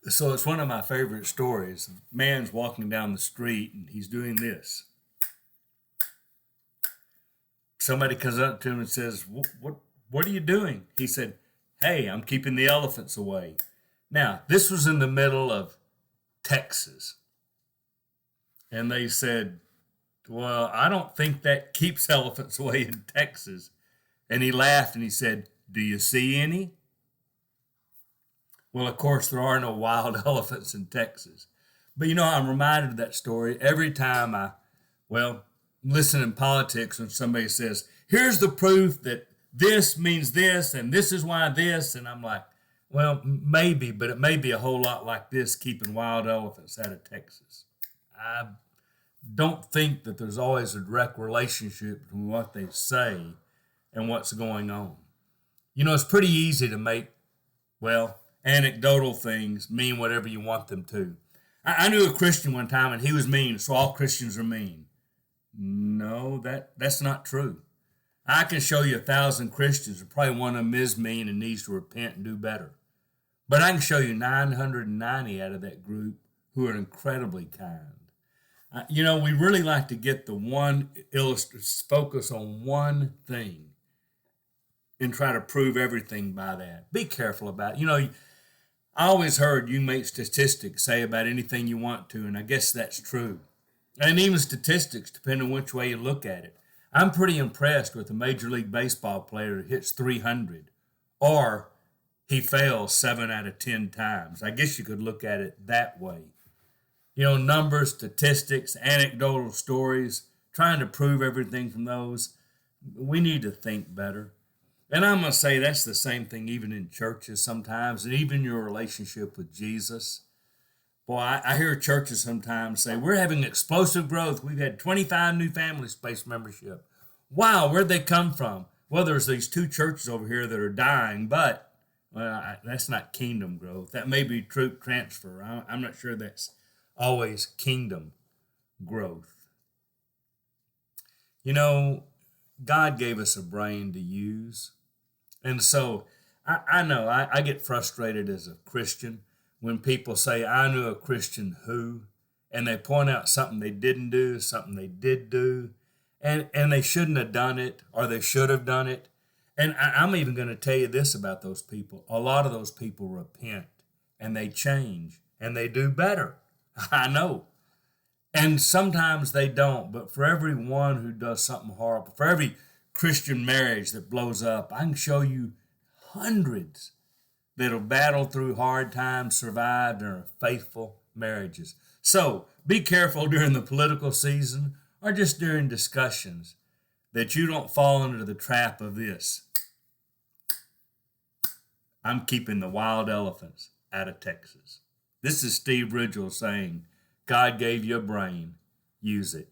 So it's one of my favorite stories. Man's walking down the street and he's doing this. Somebody comes up to him and says, what are you doing? He said, hey, I'm keeping the elephants away. Now, this was in the middle of Texas. And they said, well, I don't think that keeps elephants away in Texas. And he laughed and he said, do you see any? Well, of course, there are no wild elephants in Texas. But I'm reminded of that story every time listen in politics when somebody says, here's the proof that this means this and this is why this. And I'm like, well, maybe, but it may be a whole lot like this, keeping wild elephants out of Texas. I don't think that there's always a direct relationship between what they say and what's going on. It's pretty easy to make, anecdotal things mean whatever you want them to. I knew a Christian one time and he was mean, so all Christians are mean. No, that's not true. I can show you 1,000 Christians, and probably one of them is mean and needs to repent and do better. But I can show you 990 out of that group who are incredibly kind. We really like to get the one focus on one thing and try to prove everything by that. Be careful about it. I always heard you make statistics say about anything you want to, and I guess that's true. And even statistics, depending on which way you look at it. I'm pretty impressed with a Major League Baseball player who hits 300, or he fails 7 out of 10 times. I guess you could look at it that way. Numbers, statistics, anecdotal stories, trying to prove everything from those. We need to think better. And I'm going to say that's the same thing even in churches sometimes, and even your relationship with Jesus. Boy, I hear churches sometimes say, we're having explosive growth. We've had 25 new family space membership. Wow, where'd they come from? Well, there's these 2 churches over here that are dying, but that's not kingdom growth. That may be troop transfer. I'm not sure that's always kingdom growth. God gave us a brain to use. And so I know I get frustrated as a Christian when people say, I knew a Christian who, and they point out something they didn't do, something they did do, and they shouldn't have done it, or they should have done it. And I'm even going to tell you this about those people. A lot of those people repent, and they change, and they do better. I know. And sometimes they don't, but for every one who does something horrible, for every Christian marriage that blows up, I can show you hundreds that have battled through hard times, survived, and are faithful marriages. So be careful during the political season or just during discussions that you don't fall into the trap of this. I'm keeping the wild elephants out of Texas. This is Steve Ridgell saying, God gave you a brain, use it.